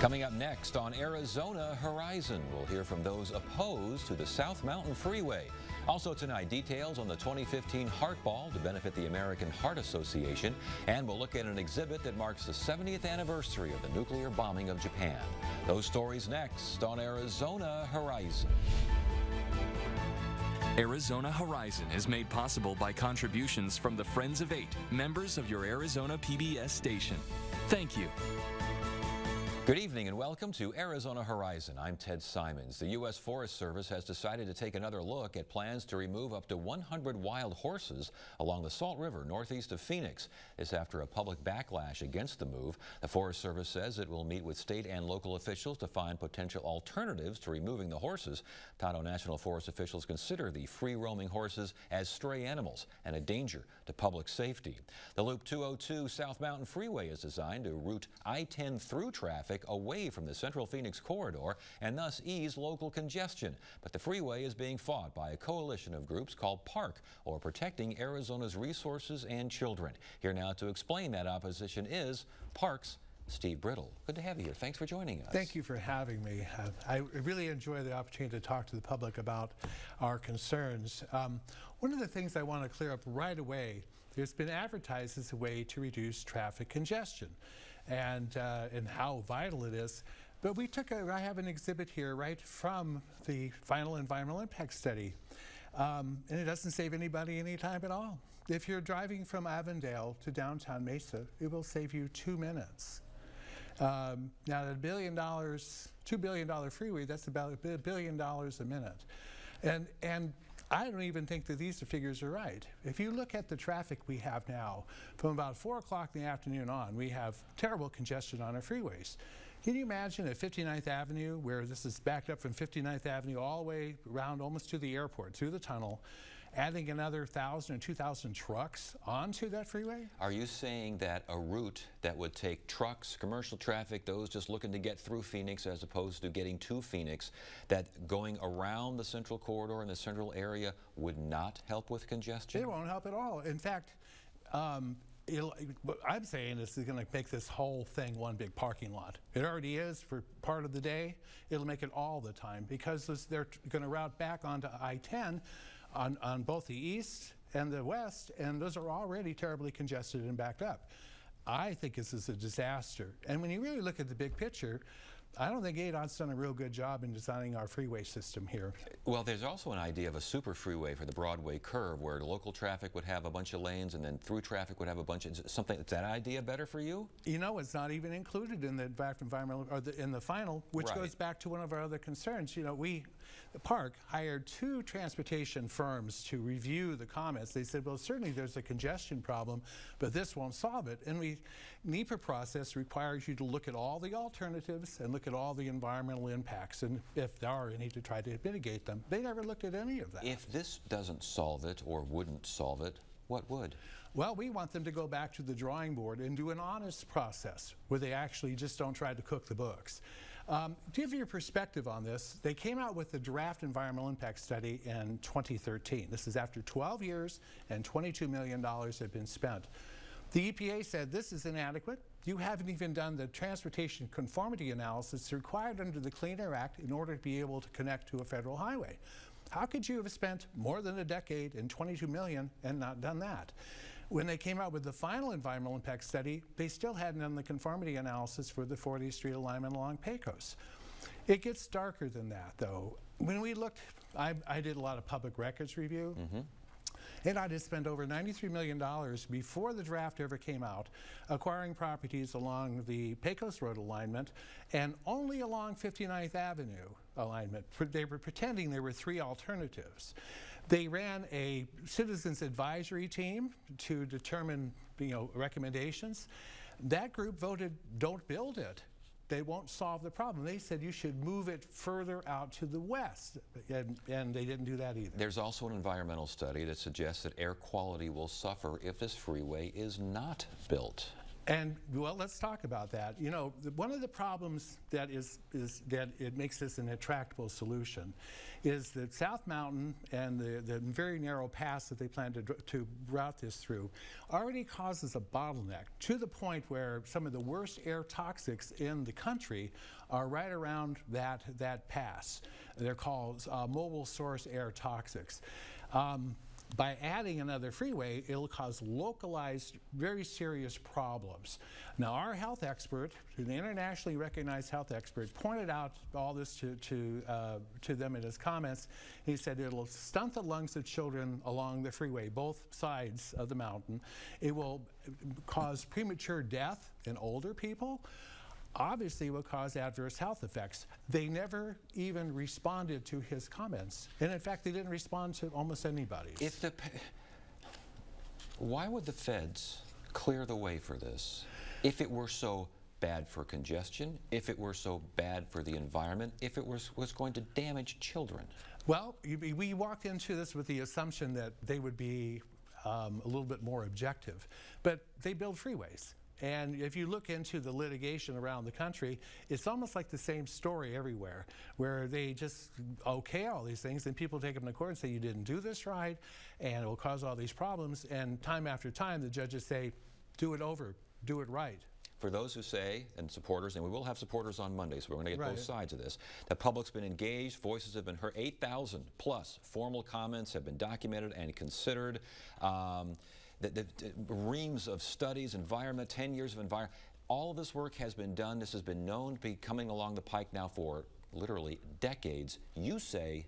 Coming up next on Arizona Horizon, we'll hear from those opposed to the South Mountain Freeway. Also tonight, details on the 2015 Heart Ball to benefit the American Heart Association, and we'll look at an exhibit that marks the 70th anniversary of the nuclear bombing of Japan. Those stories next on Arizona Horizon. Arizona Horizon is made possible by contributions from the Friends of Eight, members of your Arizona PBS station. Thank you. Good evening and welcome to Arizona Horizon. I'm Ted Simons. The U.S. Forest Service has decided to take another look at plans to remove up to 100 wild horses along the Salt River northeast of Phoenix. This after a public backlash against the move. The Forest Service says it will meet with state and local officials to find potential alternatives to removing the horses. Tonto National Forest officials consider the free-roaming horses as stray animals and a danger to public safety. The Loop 202 South Mountain Freeway is designed to route I-10 through traffic away from the Central Phoenix corridor and thus ease local congestion. But the freeway is being fought by a coalition of groups called PARC, or Protecting Arizona's Resources and Children. Here now to explain that opposition is PARC's Steve Brittle. Good to have you here. Thanks for joining us. Thank you for having me. I really enjoy the opportunity to talk to the public about our concerns. One of the things I want to clear up right away, there's been advertised as a way to reduce traffic congestion and how vital it is. But I have an exhibit here right from the final environmental impact study. And it doesn't save anybody any time at all. If you're driving from Avondale to downtown Mesa, it will save you 2 minutes. Now, at $2 billion freeway, that's about $1 billion a minute. And I don't even think that these figures are right. If you look at the traffic we have now, from about 4 o'clock in the afternoon on, we have terrible congestion on our freeways. Can you imagine at 59th Avenue, where this is backed up from 59th Avenue all the way around almost to the airport, through the tunnel, adding another 1,000 or 2,000 trucks onto that freeway? Are you saying that a route that would take trucks, commercial traffic, those just looking to get through Phoenix as opposed to getting to Phoenix, that going around the central corridor in the central area would not help with congestion? It won't help at all. In fact, what I'm saying is going to make this whole thing one big parking lot. It already is for part of the day. It'll make it all the time because they're going to route back onto I-10 on both the east and the west, and those are already terribly congested and backed up. I think this is a disaster. And when you really look at the big picture, I don't think ADOT's done a real good job in designing our freeway system here. Well, there's also an idea of a super freeway for the Broadway curve where local traffic would have a bunch of lanes and then through traffic would have a bunch of something. Is that idea better for you? You know, it's not even included in the draft environmental or in the final, which right. goes back to one of our other concerns. You know, the park hired 2 transportation firms to review the comments. They said, well, certainly there's a congestion problem, but this won't solve it. And NEPA process requires you to look at all the alternatives and look at all the environmental impacts, and if there are any, to try to mitigate them. They never looked at any of that. If this doesn't solve it or wouldn't solve it, what would? Well, we want them to go back to the drawing board and do an honest process where they actually just don't try to cook the books. To give you a perspective on this, they came out with the draft environmental impact study in 2013. This is after 12 years and $22 million had been spent. The EPA said this is inadequate. You haven't even done the transportation conformity analysis required under the Clean Air Act in order to be able to connect to a federal highway. How could you have spent more than a decade and $22 million and not done that? When they came out with the final environmental impact study, they still hadn't done the conformity analysis for the 40th Street alignment along Pecos. It gets darker than that, though. When we looked, I did a lot of public records review. And I did spend over $93 million before the draft ever came out acquiring properties along the Pecos Road alignment and only along 59th Avenue alignment. They were pretending there were 3 alternatives. They ran a citizens advisory team to determine, recommendations. That group voted, don't build it. They won't solve the problem. They said you should move it further out to the west, and they didn't do that either. There's also an environmental study that suggests that air quality will suffer if this freeway is not built. And well, let's talk about that. You know, one of the problems that is that it makes this an intractable solution is that South Mountain and the very narrow pass that they plan to route this through already causes a bottleneck to the point where some of the worst air toxics in the country are right around that pass. They're called mobile source air toxics. By adding another freeway, it'll cause localized, very serious problems. Now, our health expert, an internationally recognized health expert, pointed out all this to them in his comments. He said it'll stunt the lungs of children along the freeway, both sides of the mountain. It will cause premature death in older people. Obviously will cause adverse health effects. They never even responded to his comments. And in fact, they didn't respond to almost anybody's. Why would the feds clear the way for this if it were so bad for congestion, if it were so bad for the environment, if it was going to damage children? Well, we walked into this with the assumption that they would be a little bit more objective, but they build freeways. And if you look into the litigation around the country, it's almost like the same story everywhere, where they just okay all these things, and people take them to court and say, you didn't do this right, and it will cause all these problems. And time after time, the judges say, do it over, do it right. For those who say, and supporters, and we will have supporters on Monday, so we're going to get both sides of this, the public's been engaged, voices have been heard, 8,000 plus formal comments have been documented and considered. The reams of studies, environment, 10 years of environment, all of this work has been done. This has been known to be coming along the pike now for literally decades. You say?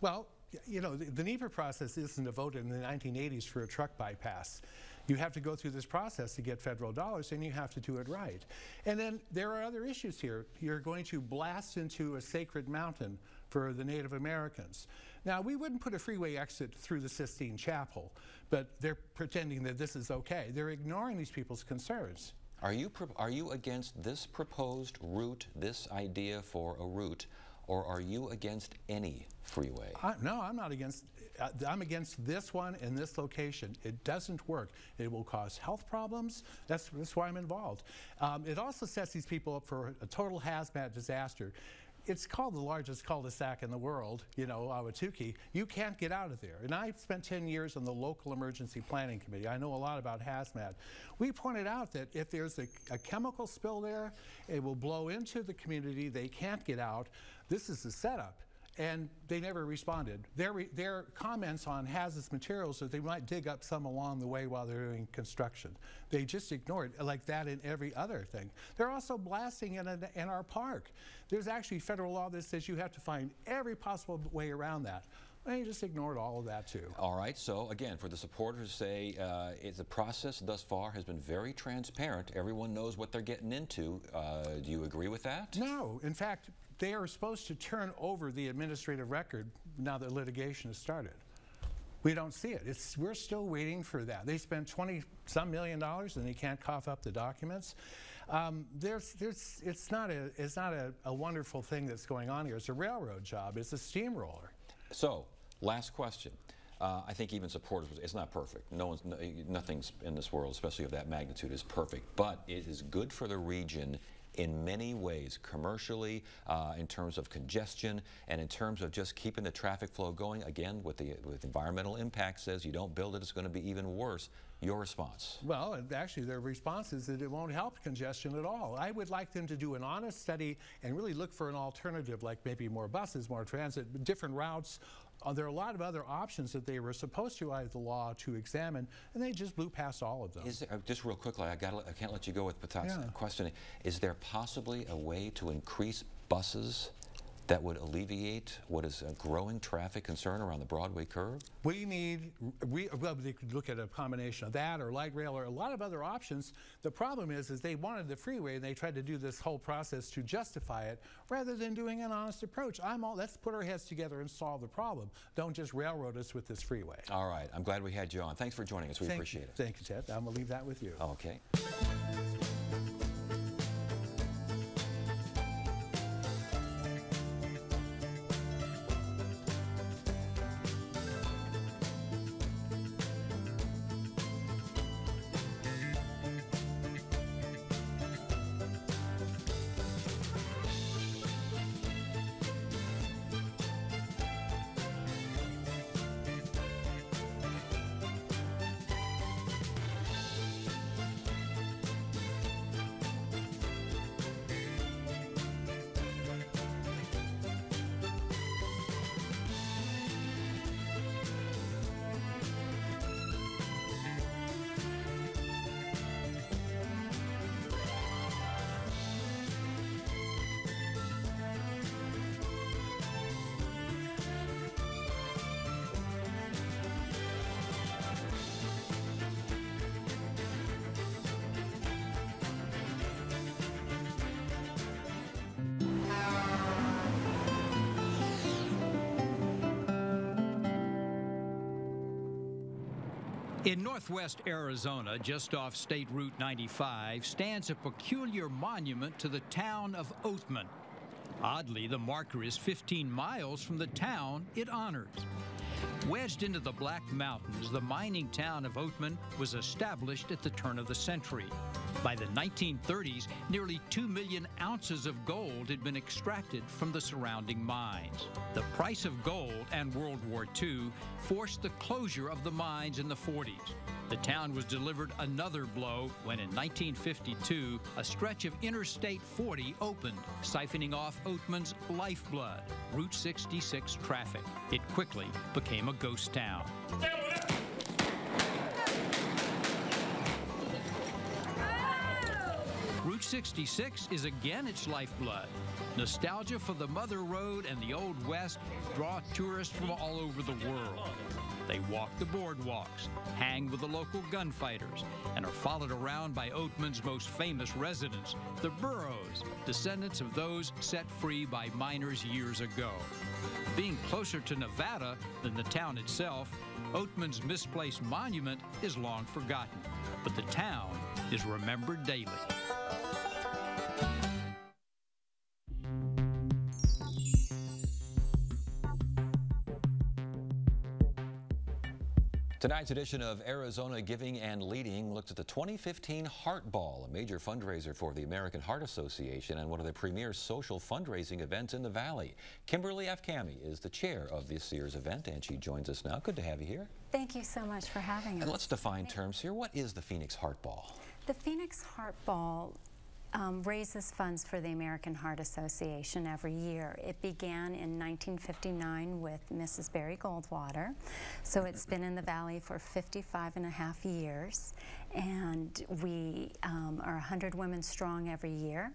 Well, you know, the NEPA process isn't a vote in the 1980s for a truck bypass. You have to go through this process to get federal dollars, and you have to do it right. And then there are other issues here. You're going to blast into a sacred mountain for the Native Americans. Now, we wouldn't put a freeway exit through the Sistine Chapel, but they're pretending that this is okay. They're ignoring these people's concerns. Are you against this proposed route, this idea for a route, or are you against any freeway? No, I'm not against. I'm against this one in this location. It doesn't work. It will cause health problems. That's why I'm involved. It also sets these people up for a total hazmat disaster. It's called the largest cul-de-sac in the world, you know, Ahwatukee. You can't get out of there. And I spent 10 years on the local emergency planning committee. I know a lot about hazmat. We pointed out that if there's a chemical spill there, it will blow into the community. They can't get out. This is the setup. And they never responded. Their comments on hazardous materials that they might dig up some along the way while they're doing construction. They just ignored it, like that in every other thing. They're also blasting in our park. There's actually federal law that says you have to find every possible way around that. They just ignored all of that too. All right, so again, for the supporters to say the process thus far has been very transparent. Everyone knows what they're getting into. Do you agree with that? No, in fact, they are supposed to turn over the administrative record now that litigation has started. We don't see it. We're still waiting for that. They spent $20-some million and they can't cough up the documents. It's not a wonderful thing that's going on here. It's a railroad job. It's a steamroller. So, last question. I think even supporters, it's not perfect. Nothing's in this world, especially of that magnitude, is perfect. But it is good for the region in many ways, commercially, in terms of congestion, and in terms of just keeping the traffic flow going. Again, with environmental impact says you don't build it, it's going to be even worse. Your response? Well, actually, their response is that it won't help congestion at all. I would like them to do an honest study and really look for an alternative, like maybe more buses, more transit, different routes. There are a lot of other options that they were supposed to have the law to examine, and they just blew past all of them. Just real quickly, I can't let you go with Patak's question. Is there possibly a way to increase buses that would alleviate what is a growing traffic concern around the Broadway curve? We need, well, they could look at a combination of that or light rail or a lot of other options. The problem is they wanted the freeway and they tried to do this whole process to justify it rather than doing an honest approach. Let's put our heads together and solve the problem. Don't just railroad us with this freeway. All right, I'm glad we had you on. Thanks for joining us. We appreciate it. Thank you, Ted. I'm gonna leave that with you. Okay. In northwest Arizona, just off State Route 95, stands a peculiar monument to the town of Oatman. Oddly, the marker is 15 miles from the town it honors. Wedged into the Black Mountains, the mining town of Oatman was established at the turn of the century. By the 1930s, nearly 2 million ounces of gold had been extracted from the surrounding mines. The price of gold and World War II forced the closure of the mines in the 40s. The town was delivered another blow when in 1952, a stretch of Interstate 40 opened, siphoning off Oatman's lifeblood, Route 66 traffic. It quickly became a ghost town. Route 66 is again its lifeblood. Nostalgia for the Mother Road and the Old West draw tourists from all over the world. They walk the boardwalks, hang with the local gunfighters, and are followed around by Oatman's most famous residents, the Burros, descendants of those set free by miners years ago. Being closer to Nevada than the town itself, Oatman's misplaced monument is long forgotten, but the town is remembered daily. Tonight's edition of Arizona Giving and Leading looks at the 2015 Heart Ball, a major fundraiser for the American Heart Association and one of the premier social fundraising events in the Valley. Kimberly F. Cammey is the chair of this year's event, and she joins us now. Good to have you here. Thank you so much for having us. And let's define terms here. What is the Phoenix Heart Ball? The Phoenix Heart Ball raises funds for the American Heart Association every year. It began in 1959 with Mrs. Barry Goldwater, so it's been in the Valley for 55.5 years, and we are 100 women strong every year,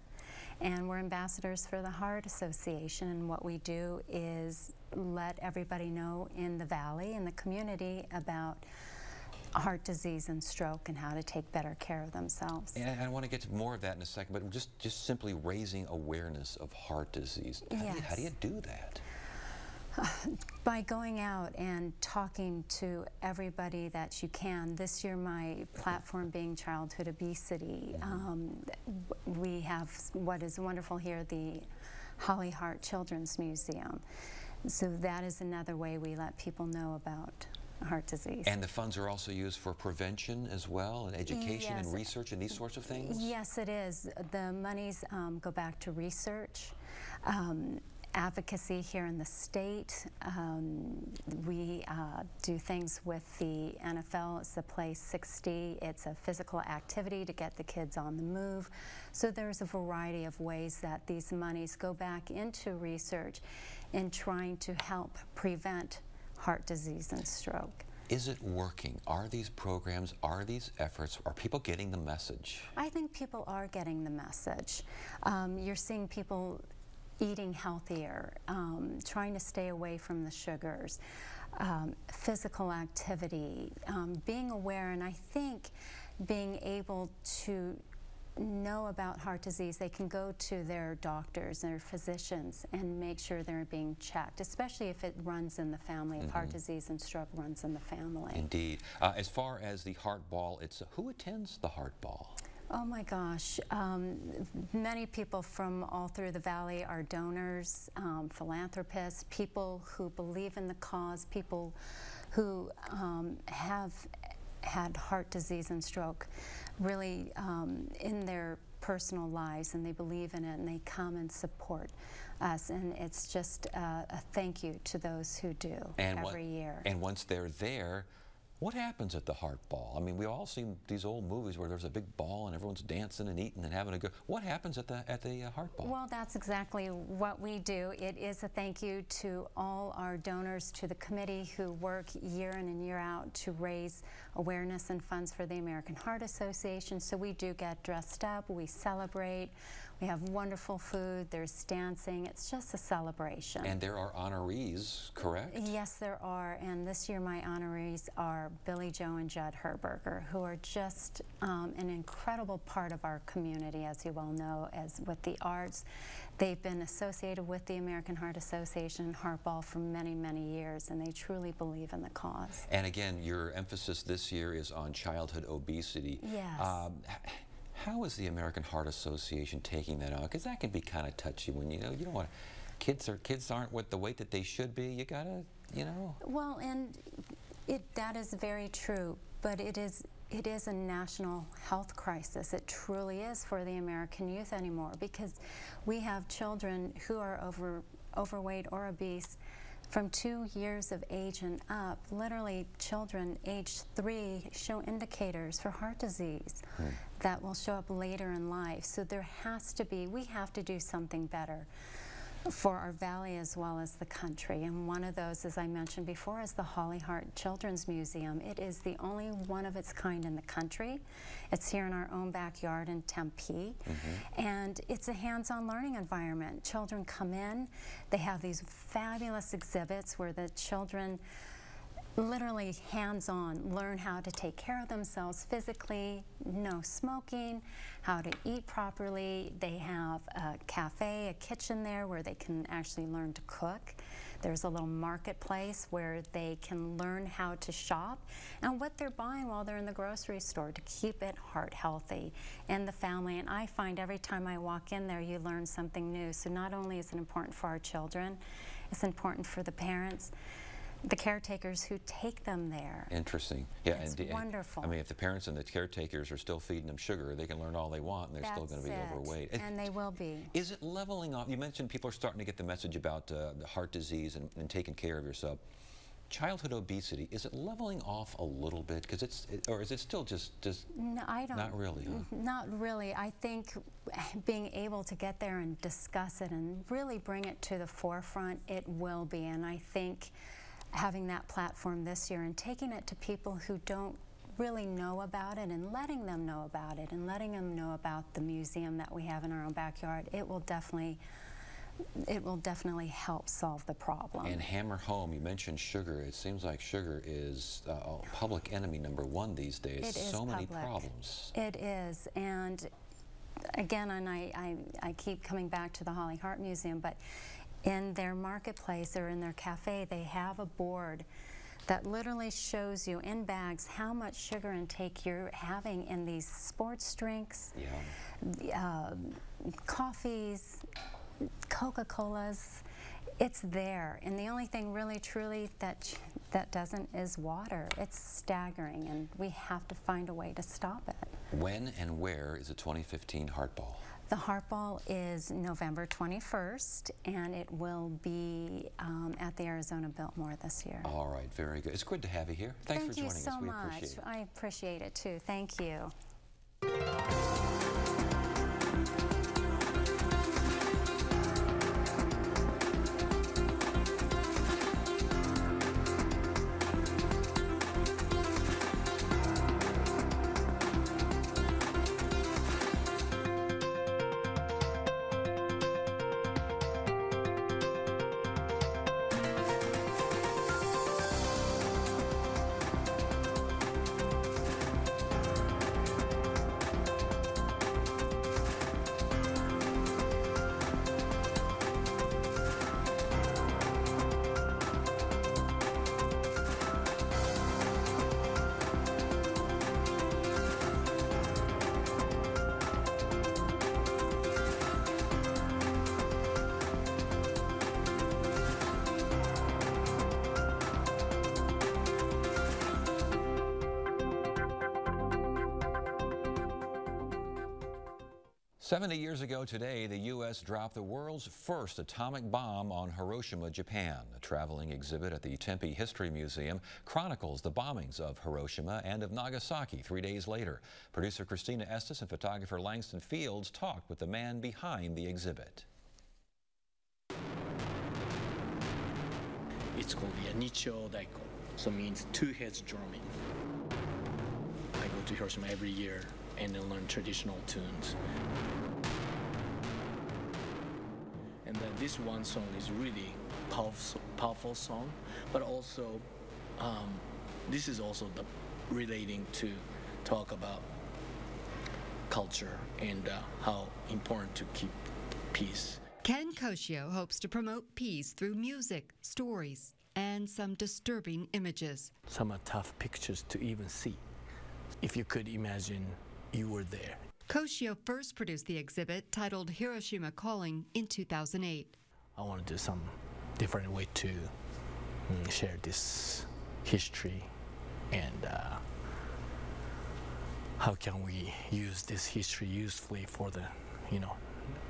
and we're ambassadors for the Heart Association, and what we do is let everybody know in the Valley, in the community, about heart disease and stroke and how to take better care of themselves. And I want to get to more of that in a second, but just simply raising awareness of heart disease. How do you do that? By going out and talking to everybody that you can. This year my platform being childhood obesity. We have what is wonderful here, the Holly Hart Children's Museum. So that is another way we let people know about heart disease. And the funds are also used for prevention as well, and education and research and these sorts of things? Yes, it is. The monies go back to research, advocacy here in the state. We do things with the NFL. It's the Play 60. It's a physical activity to get the kids on the move. So there's a variety of ways that these monies go back into research in trying to help prevent heart disease and stroke. Is it working? Are these programs, are these efforts, are people getting the message? I think people are getting the message. You're seeing people eating healthier, trying to stay away from the sugars, physical activity, being aware, and I think being able to know about heart disease, they can go to their doctors, their physicians, and make sure they're being checked, especially if it runs in the family, if heart disease and stroke runs in the family. Indeed. As far as the Heart Ball, who attends the Heart Ball? Oh my gosh, many people from all through the Valley are donors, philanthropists, people who believe in the cause, people who have had heart disease and stroke really in their personal lives, and they believe in it, and they come and support us, and it's just a thank you to those who do every year. And once they're there, what happens at the Heart Ball? I mean, we all seen these old movies where there's a big ball and everyone's dancing and eating and having a good. What happens at the Heart Ball? Well, that's exactly what we do. It is a thank you to all our donors, to the committee who work year in and year out to raise awareness and funds for the American Heart Association. So we do get dressed up, we celebrate, We have wonderful food, there's dancing, it's just a celebration. And there are honorees, correct? Yes, there are, and this year my honorees are Billy Joe and Judd Herberger, who are just an incredible part of our community, as you well know, as with the arts. They've been associated with the American Heart Association and Heartball for many, many years, and they truly believe in the cause. And again, your emphasis this year is on childhood obesity. Yes. How is the American Heart Association taking that on? Because that can be kind of touchy when you don't want kids aren't with the weight that they should be. You gotta, Well, and that is very true, but it is a national health crisis. It truly is for the American youth anymore, because we have children who are overweight or obese from 2 years of age and up. Literally, children age 3 show indicators for heart disease that will show up later in life. So we have to do something better for our valley as well as the country. And one of those, as I mentioned before, is the Holly Hart Children's Museum. It is the only one of its kind in the country. It's here in our own backyard in Tempe. And it's a hands-on learning environment. Children come in, they have these fabulous exhibits where the children literally hands-on learn how to take care of themselves physically, no smoking, how to eat properly. They have a cafe, a kitchen there where they can actually learn to cook. There's a little marketplace where they can learn how to shop and what they're buying while they're in the grocery store to keep it heart healthy and the family. And I find every time I walk in there, you learn something new. So not only is it important for our children, it's important for the parents, the caretakers who take them there. Interesting. Yeah, it's wonderful. I mean, if the parents and the caretakers are still feeding them sugar, they can learn all they want, and they're still going to be overweight. And they will be. Is it leveling off? You mentioned people are starting to get the message about the heart disease and taking care of yourself. Childhood obesity, is it leveling off a little bit? Because or is it still just no, I don't, not really, huh? Not really. I think being able to get there and discuss it and really bring it to the forefront, it will be. And I think having that platform this year and taking it to people who don't really know about it and letting them know about it and letting them know about the museum that we have in our own backyard, it will definitely help solve the problem. And hammer home, you mentioned sugar. It seems like sugar is public enemy #1 these days. It is so many public. problems. It is, and again, and I keep coming back to the Holly Hart Museum, but in their marketplace or in their cafe, they have a board that literally shows you in bags how much sugar intake you're having in these sports drinks, coffees, Coca-Colas. It's there, and the only thing really truly that doesn't is water. It's staggering, and we have to find a way to stop it. When and where is the 2015 Heartball? The Heartball is November 21st, and it will be at the Arizona Biltmore this year. All right, very good. It's good to have you here. Thanks for joining us. Thank you so much. Appreciate it. I appreciate it too. Thank you. "70 years ago today, the U.S. dropped the world's first atomic bomb on Hiroshima, Japan. A traveling exhibit at the Tempe History Museum chronicles the bombings of Hiroshima and of Nagasaki 3 days later. Producer Christina Estes and photographer Langston Fields talked with the man behind the exhibit. It's called the Nicho Daiko, so it means two heads drumming. I go to Hiroshima every year and then learn traditional tunes. this one song is really powerful song, but also this is also the relating to talk about culture and how important to keep peace. Ken Koshio hopes to promote peace through music, stories, and some disturbing images. Some are tough pictures to even see. If you could imagine you were there. Koshio first produced the exhibit titled Hiroshima Calling in 2008. I want to do some different way to share this history and how can we use this history usefully for the,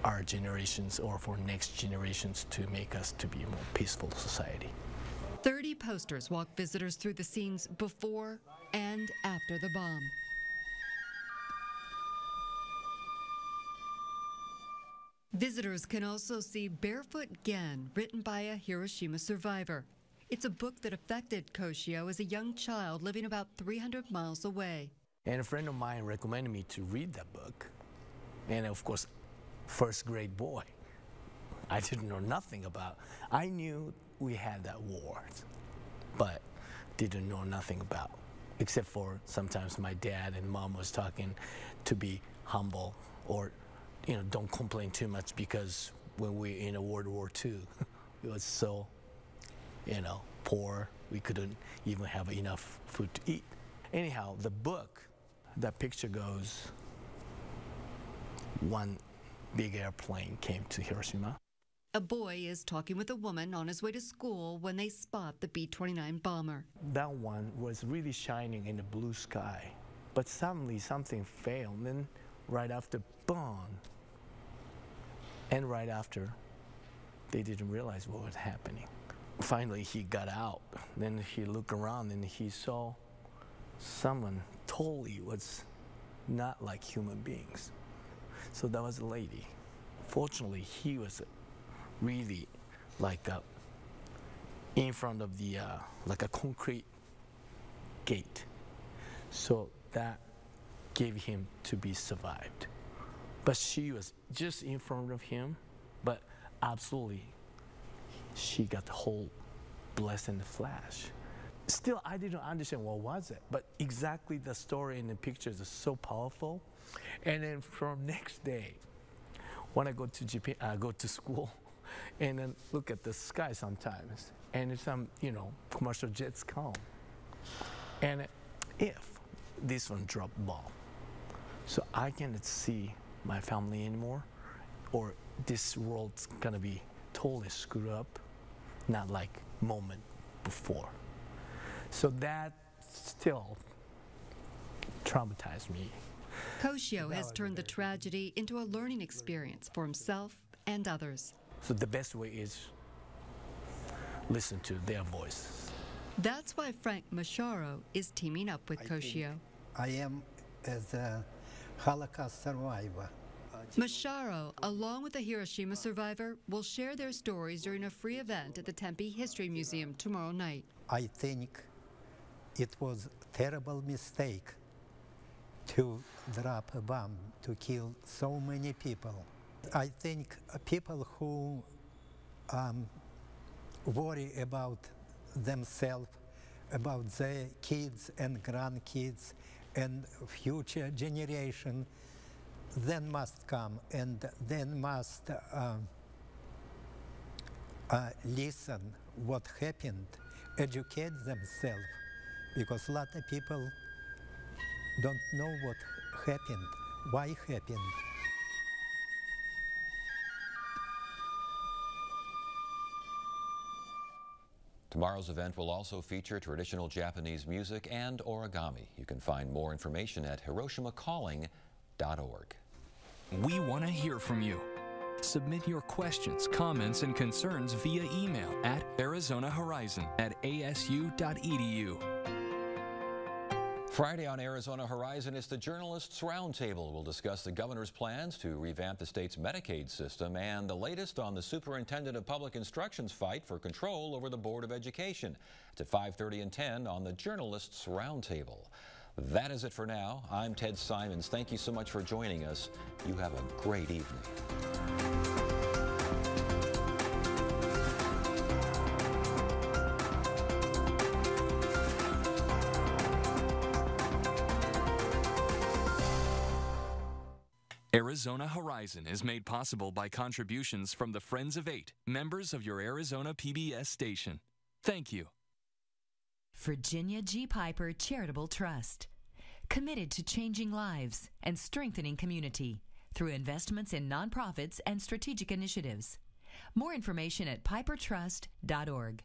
our generations or for next generations to make us to be a more peaceful society. 30 posters walk visitors through the scenes before and after the bomb. Visitors can also see Barefoot Gen, written by a Hiroshima survivor. It's a book that affected Koshio as a young child living about 300 miles away. And a friend of mine recommended me to read that book. And of course, first grade boy, I didn't know nothing about. I knew we had that war, but didn't know nothing about, except for sometimes my dad and mom was talking to be humble or, don't complain too much because when we were in World War II, it was so, poor. We couldn't even have enough food to eat. Anyhow, the book, that picture goes, one big airplane came to Hiroshima. A boy is talking with a woman on his way to school when they spot the B-29 bomber. That one was really shining in the blue sky, but suddenly something failed, and then right after, boom. And right after, they didn't realize what was happening. Finally, he got out. Then he looked around and he saw someone totally was not like human beings. So that was a lady. Fortunately, he was really like in front of the, like a concrete gate. So that gave him to be survived. But she was just in front of him, but absolutely, she got the whole blessed in the flash. Still, I didn't understand what was it, but exactly the story in the pictures is so powerful. And then from next day, when I go to Japan, I go to school, and then look at the sky sometimes, and some, commercial jets come. And if this one dropped bomb, so I cannot see my family anymore, or this world's gonna be totally screwed up, not like moment before. So that still traumatized me. Koshio has turned the tragedy into a learning experience for himself and others. So the best way is listen to their voices. That's why Frank Masharo is teaming up with Koshio. I am as a Holocaust survivor. Masharo, along with a Hiroshima survivor, will share their stories during a free event at the Tempe History Museum tomorrow night. I think it was a terrible mistake to drop a bomb to kill so many people. I think people who worry about themselves, about their kids and grandkids and future generation, then must come and then must listen what happened, educate themselves, because a lot of people don't know what happened, why happened. Tomorrow's event will also feature traditional Japanese music and origami. You can find more information at hiroshimacalling.org. We want to hear from you. Submit your questions, comments, and concerns via email at arizonahorizon@asu.edu. Friday on Arizona Horizon is the Journalists Roundtable. We'll discuss the governor's plans to revamp the state's Medicaid system and the latest on the Superintendent of Public Instruction's fight for control over the Board of Education. It's at 5:30 and 10 on the Journalists Roundtable. That is it for now. I'm Ted Simons. Thank you so much for joining us. You have a great evening. Arizona Horizon is made possible by contributions from the Friends of 8, members of your Arizona PBS station. Thank you. Virginia G. Piper Charitable Trust. Committed to changing lives and strengthening community through investments in nonprofits and strategic initiatives. More information at pipertrust.org.